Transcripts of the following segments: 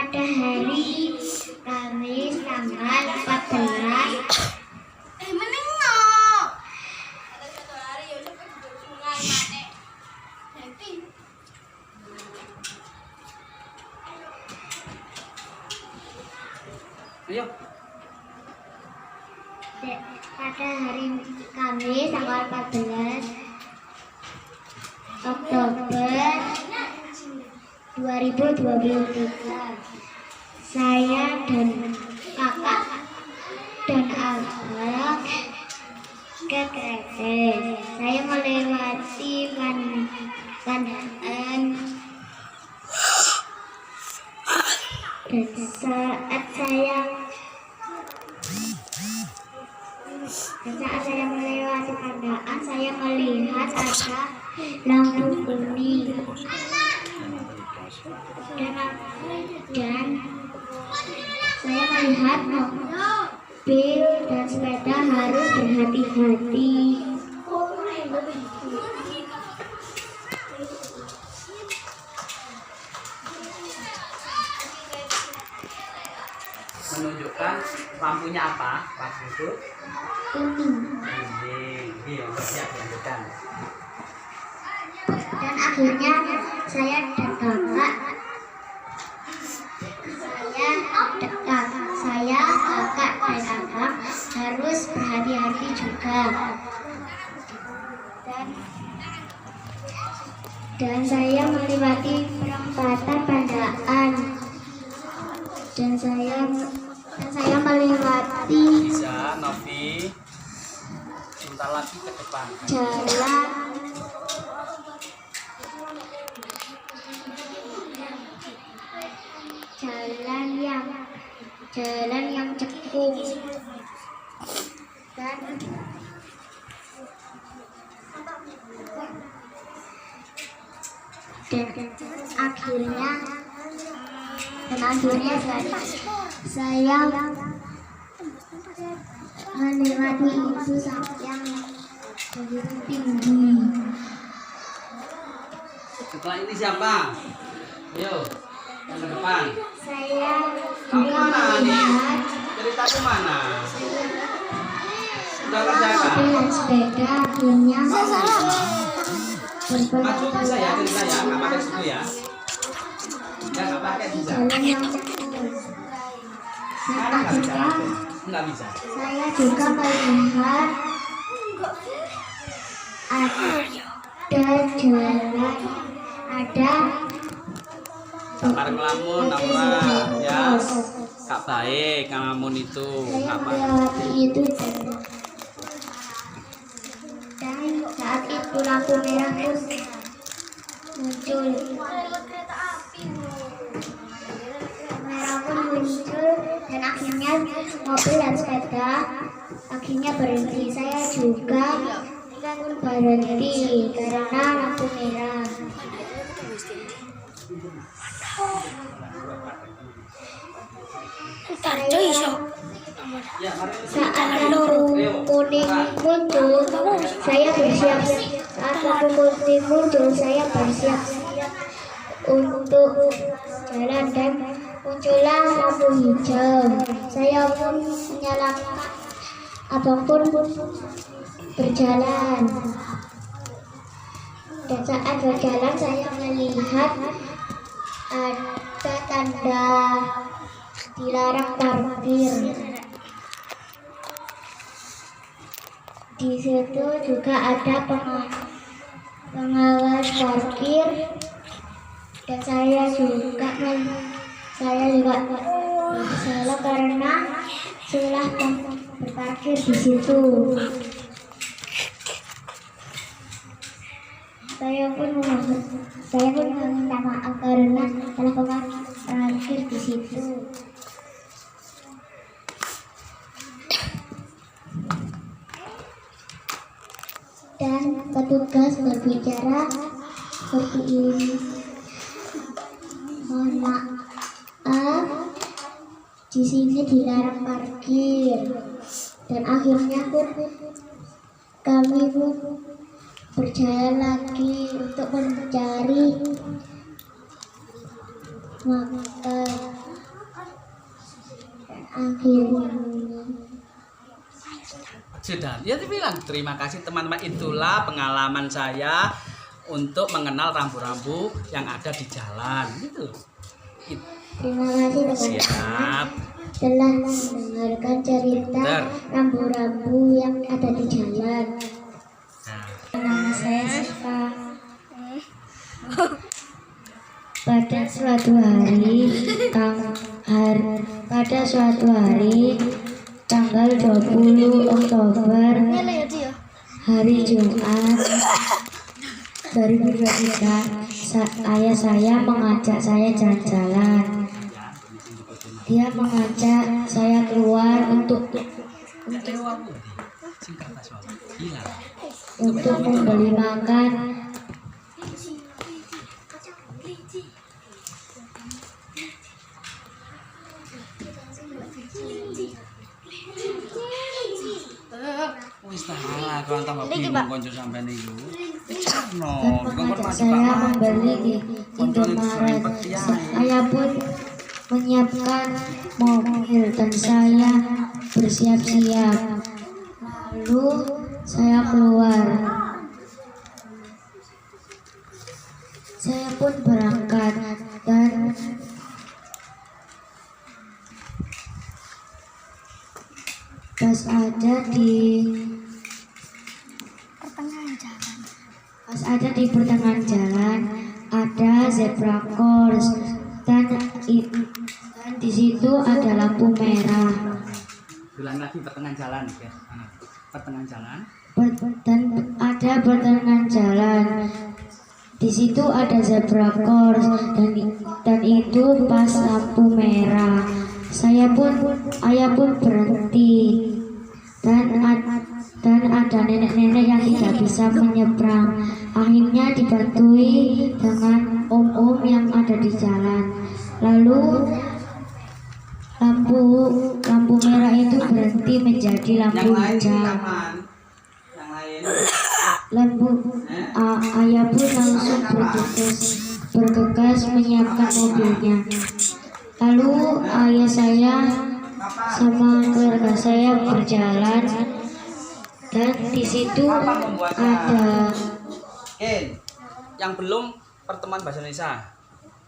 pada hari Kamis tanggal 14 Ayo. pada hari Kamis tanggal 14 Oktober 2023 saya dan kakak dan abang ke Kretes. Saya melewati pandaan dan saat saya melewati pandaan, saya melihat ada lampu kuning dan saya melihat mobil dan sepeda harus berhati-hati. Menunjukkan lampunya apa? Lampu itu Kuning. ini siap dilanjutkan. Dan akhirnya saya dan kakak dan abang harus berhati-hati juga. Dan saya melewati perempatan pandaan. Dan saya melewati Bisa, Novi. Sebentar lagi ke depan. jalan yang cekung. Dan akhirnya saya melewati itu yang begitu tinggi. Setelah ini siapa? Ayo, yang ke depan. Saya Kamu juga mana nih? melihat Ceritamu mana? Sudah mobil kerjakan? dan sepeda akhirnya Maju bisa ya, cerita ya, nggak pakai situ ya. Ya, nggak pakai bisa. jalan yang cekung. Dan Sekarang nggak bisa. akhirnya Nggak bisa. saya juga melihat ada Kamar ngelamun, Naura. Ya, gak baik ngelamun itu. saya Nggak baik. melewati itu dan saat itu lampu merah pun muncul. Dan akhirnya mobil dan sepeda akhirnya berhenti. Saya juga berhenti karena lampu merah. Saat lampu kuning muncul, saya bersiap untuk jalan dan muncullah lampu hijau. Saya pun menyalakan, abang pun berjalan. Dan saat berjalan saya melihat ada tanda dilarang parkir. Di situ juga ada pengawas parkir dan saya juga bersalah karena salah berparkir di situ. Saya pun meminta maaf karena telah parkir di situ. Dan petugas berbicara seperti ini, mohon maaf, di sini dilarang parkir. Dan akhirnya pun kami pun berjalan lagi untuk mencari makan. akhirnya sudah, ya bilang terima kasih teman-teman. Itulah pengalaman saya untuk mengenal rambu-rambu yang ada di jalan gitu. terima kasih teman-teman Siap. telah mendengarkan cerita Bentar. rambu-rambu yang ada di jalan. Nah, Nama saya Siva. Pada suatu hari tanggal 20 Oktober hari Jumat 2023, ayah saya mengajak saya jalan-jalan. Dia mengajak saya keluar untuk membeli makan. wis ta, kalau tambah bingung konco sampean niku. Bicarno, Dan mengajak saya membeli di Indomaret. Saya pun menyiapkan mobil dan saya bersiap-siap. Lalu saya keluar. Saya pun berangkat dan pas ada di pertengahan jalan ada zebra cross dan di situ ada lampu merah. Bilang lagi pertengahan jalan, ya. Pertengahan jalan. Dan ada pertengahan jalan. Di situ ada zebra cross dan itu pas lampu merah. Ayah pun berhenti dan ada nenek-nenek yang tidak bisa menyeberang. Akhirnya dibantui dengan om-om yang ada di jalan. Lalu lampu merah itu berhenti menjadi lampu hijau. Ayah pun langsung bergegas menyiapkan mobilnya. Lalu ayah saya sama keluarga saya berjalan dan di situ ada yang belum pertemuan bahasa Indonesia,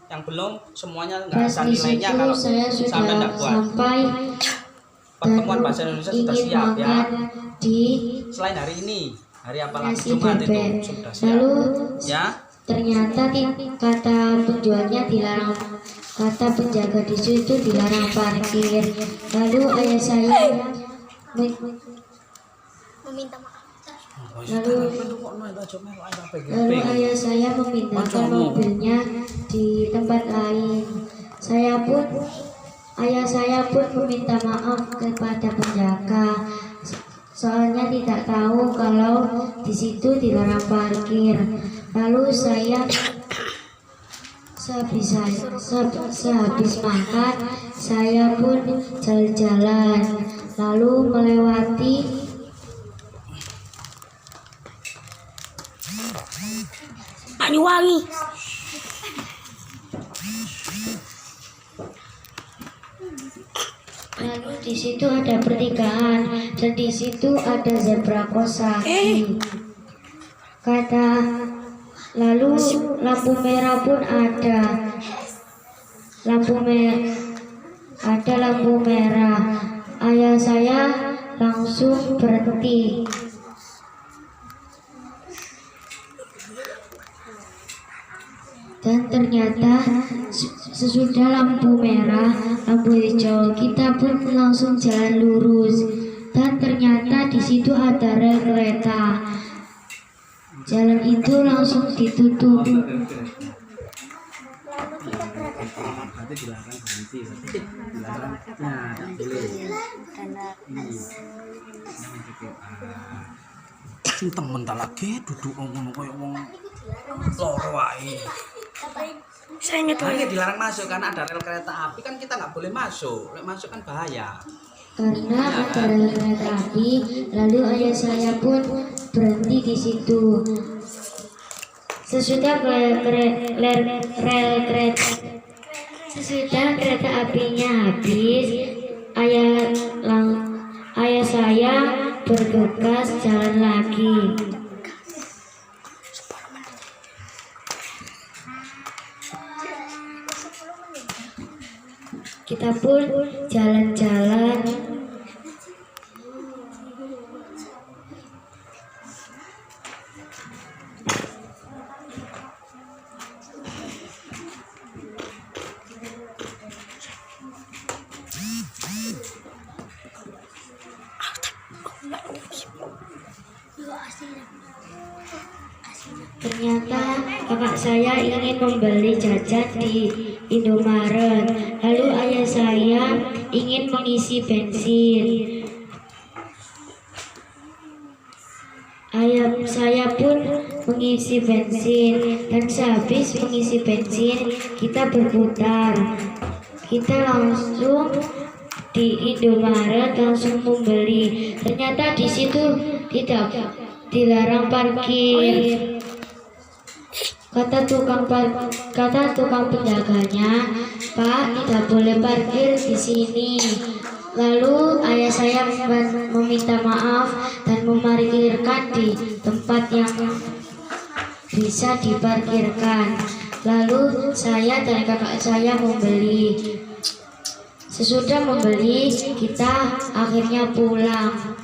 yang belum semuanya nggak dan ada di nilainya situ kalau saya sampai sudah nggak buat. sampai Pertemuan dan bahasa Indonesia sudah ingin siap ya. makan di Selain hari ini, hari apa lagi? nasi Jumat itu bebek. sudah siap. Lalu Ya, ternyata kata penjualnya dilarang, kata penjaga di situ dilarang parkir. Lalu ayah saya meminta maaf. Lalu ayah saya memindahkan mobilnya di tempat lain. Ayah saya pun meminta maaf kepada penjaga, soalnya tidak tahu kalau di situ dilarang parkir. Lalu saya sehabis makan, saya pun jalan-jalan, lalu melewati Banyuwangi. Lalu di situ ada pertigaan dan di situ ada zebra cross lagi. Lalu lampu merah pun ada. Lampu merah. Ayah saya langsung berhenti. Dan ternyata sesudah lampu merah, lampu hijau, kita pun langsung jalan lurus. Dan ternyata di situ ada rel kereta. Jalan itu langsung ditutup. berarti dilarang berhenti, berarti dilarang. Nah, tak boleh. Sing temen tak lagi duduk ngono koyo wong loro wae. Saya nyetul. Makanya dilarang masuk karena ada rel kereta api, kan kita nggak boleh masuk. Lek masuk kan bahaya. Karena ada rel kereta api, lalu ayah saya pun berhenti di situ. Sesudah kereta apinya habis, ayah ayah saya bergegas jalan lagi. Kita pun jalan-jalan. Ternyata kakak saya ingin membeli jajan di Indomaret. Lalu ayah saya ingin mengisi bensin. Ayah saya pun mengisi bensin, dan sehabis mengisi bensin kita berputar. Kita langsung di Indomaret langsung membeli. Ternyata di situ tidak dilarang parkir. Kata tukang penjaganya, "Pak, tidak boleh parkir di sini." Lalu ayah saya meminta maaf dan memarkirkan di tempat yang bisa diparkirkan. Lalu saya dan kakak saya membeli. Sesudah membeli, kita akhirnya pulang.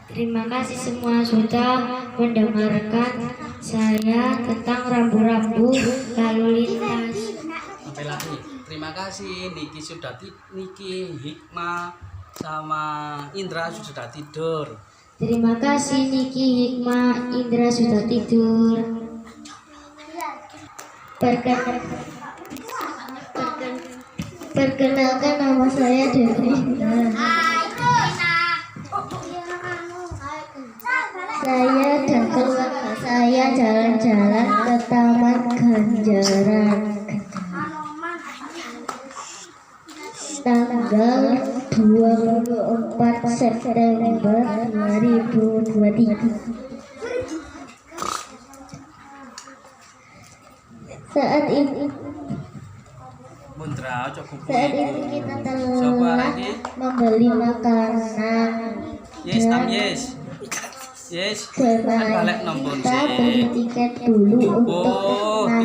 Terima kasih semua sudah mendengarkan saya tentang rambu-rambu lalu lintas. Sampai lagi. Terima kasih Niki, Hikmah sama Indra sudah tidur. Terima kasih Niki, Hikmah, Indra sudah tidur. Perkenalkan, nama saya Devina. Saya dan keluarga saya jalan-jalan ke Taman Ganjaran tanggal 24 September 2023. Saat itu kita telah membeli makanan Yes. Kita beli tiket dulu untuk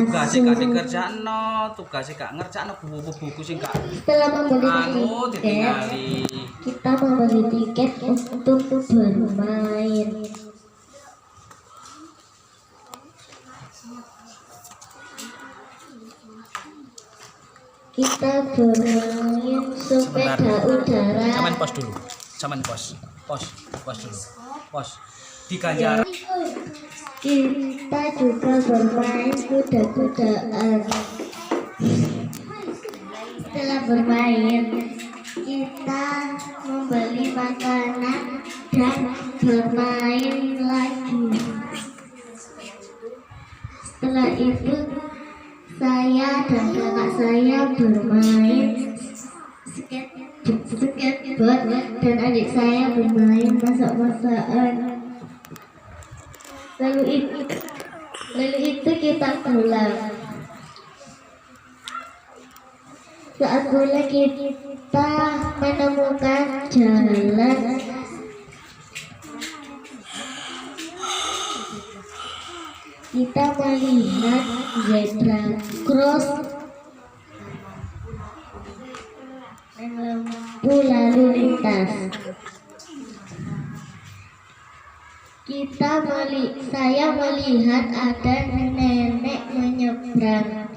tugasnya masuk. gak dikerjakno, tugasnya gak ngerjakno buku-buku sing gak Setelah membeli tiket, ditinggali. kita membeli tiket untuk bermain. Kita bermain sepeda udara. Saman pos dulu. Pos dulu. Di Ganjaran. Kita juga bermain kuda-kudaan. Setelah bermain, kita membeli makanan dan bermain lagi. Setelah itu, saya dan kakak saya bermain skateboard dan adik saya bermain masak-masakan. Lalu itu kita pulang. Saat pulang kita menemukan jalan. Kita melihat zebra cross dan lampu lalu lintas. Saya melihat ada nenek menyeberang.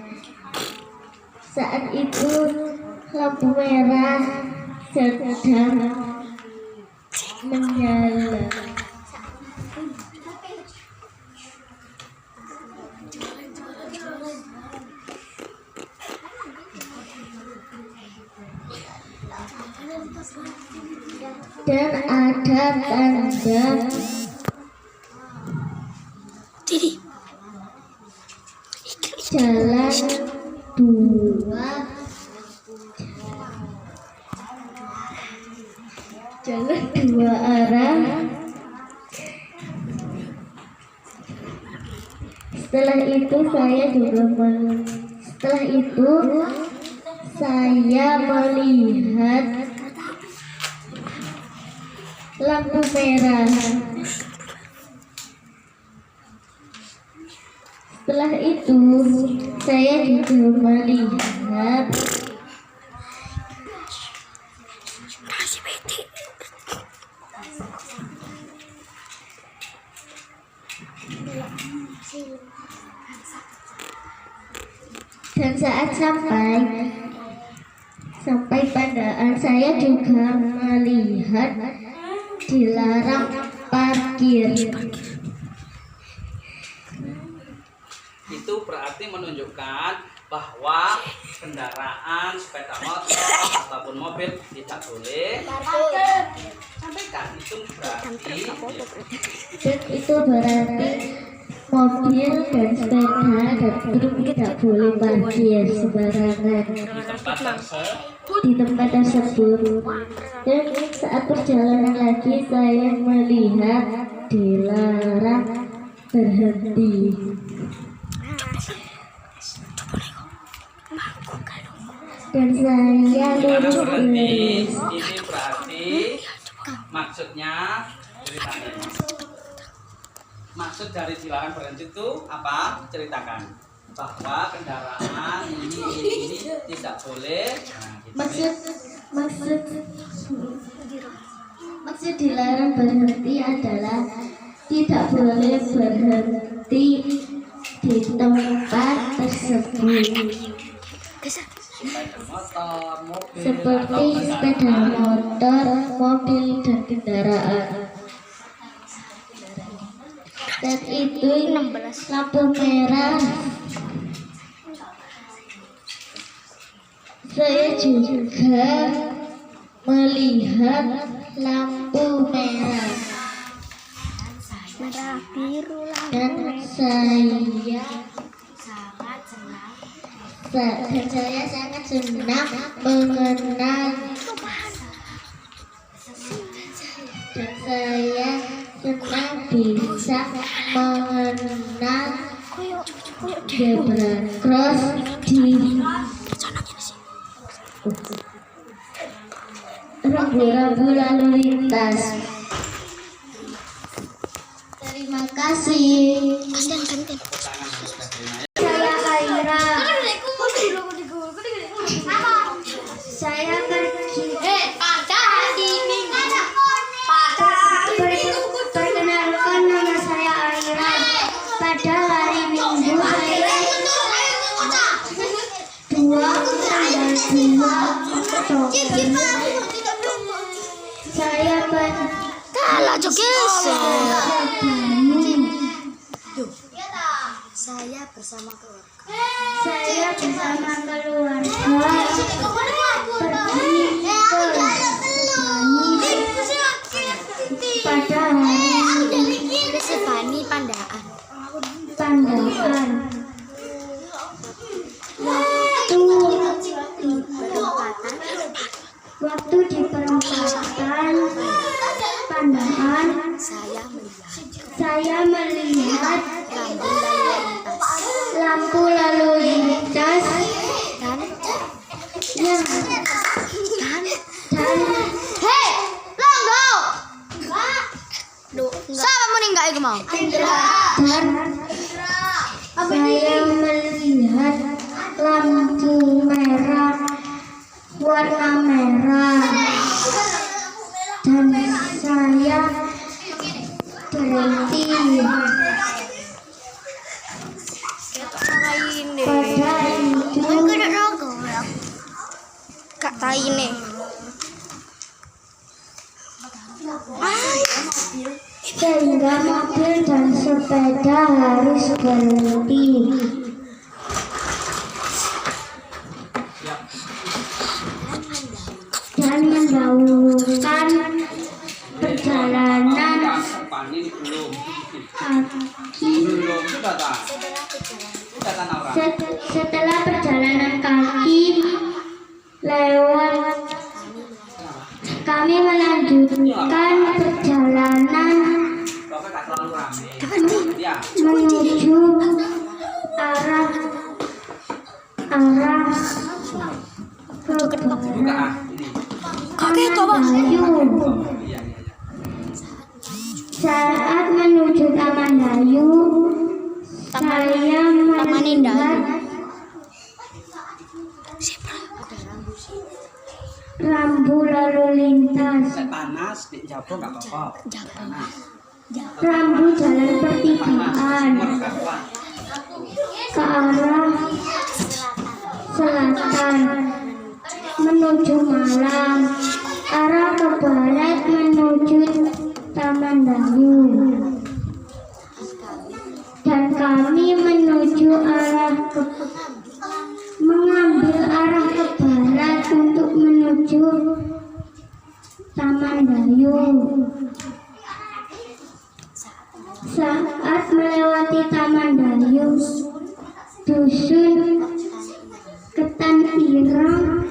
Saat itu lampu merah sedang menyala. Dan ada tanda jalan dua arah. Setelah itu saya melihat lampu merah. Setelah itu saya juga melihat dan saat sampai pandaan saya juga melihat dilarang parkir. Itu berarti menunjukkan bahwa kendaraan sepeda motor ataupun mobil tidak boleh sampaikan. Itu berarti Dan itu berarti mobil dan sepeda dan truk tidak boleh parkir sembarangan di tempat tersebut. Dan saat perjalanan lagi saya melihat dilarang berhenti. Dan saya karena lurus berhenti. lurus. Ini berarti maksudnya ceritanya. Maksud dari dilarang berhenti itu apa? Ceritakan bahwa kendaraan ini tidak boleh. Nah, gitu. Maksud dilarang berhenti adalah tidak boleh berhenti di tempat tersebut, Sepeda motor, mobil, seperti sepeda motor, mobil dan kendaraan. Dan itu lampu merah. Saya juga melihat lampu merah. Merah biru lah. Dan saya sangat senang mengenal dan saya senang bisa mengenal zebra cross di rambu-rambu lalu lintas. Terima kasih. Saya Aira. Saya pergi. Perkenalkan, nama saya Aira. Pada hari Minggu saya Kalah joget. Saya bersama keluarga pergi ke pada hari Sebani Pandaan. Pandaan. Waktu di perempatan Pandaan saya melihat lampu lalu lintas dan Siapa meninggal itu mau? saya melihat lampu merah warna merah dan saya berhenti. Pada itu Kak tai nih. sehingga mobil dan sepeda harus berhenti. Dan mendahulukan perjalanan Pani ini belum. kaki. Belum sudah tak? Sudah tak Naura? Setelah perjalanan kaki lewat, kami melanjutkan perjalanan Pokoknya tak terlalu rame. Ya. menuju arah lalu lintas. Panas di Jawa nggak apa-apa. Panas. Rambu jalan pertigaan ke arah selatan menuju Malang, arah ke barat menuju Taman Dayu, dan kami mengambil arah ke barat untuk menuju Taman Dayu. Saat melewati Taman Dayu, dusun Ketan Ireng,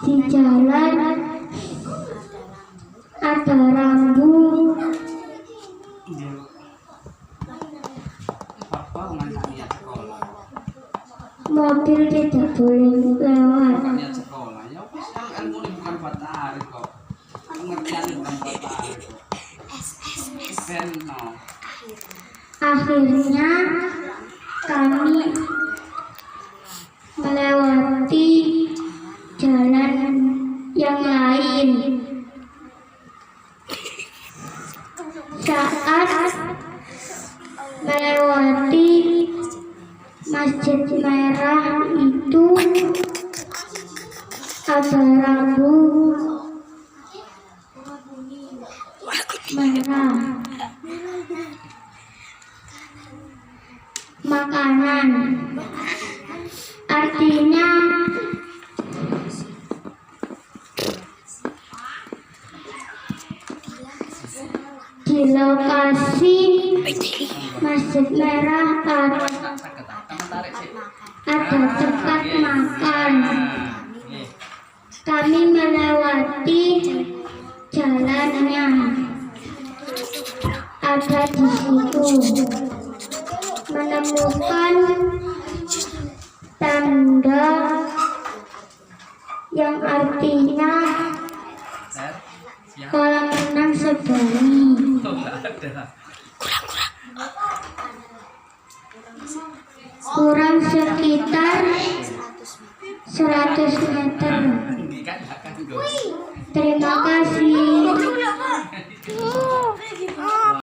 di jalan ada rambu. Mobil tidak boleh lewat. Sekolah ya ilmu ini bukan buat tarik kok. Pengertian bukan buat tarik kok. Akhirnya kami melewati jalan yang lain. Saat melewati Masjid Merah itu ada rambu merah. Makanan, artinya di lokasi Masjid Merah ada tempat makan. Kami melewati jalannya, ada di situ, menemukan tanda yang artinya kolam renang Sebani. Kurang sekitar 100 meter. Terima kasih.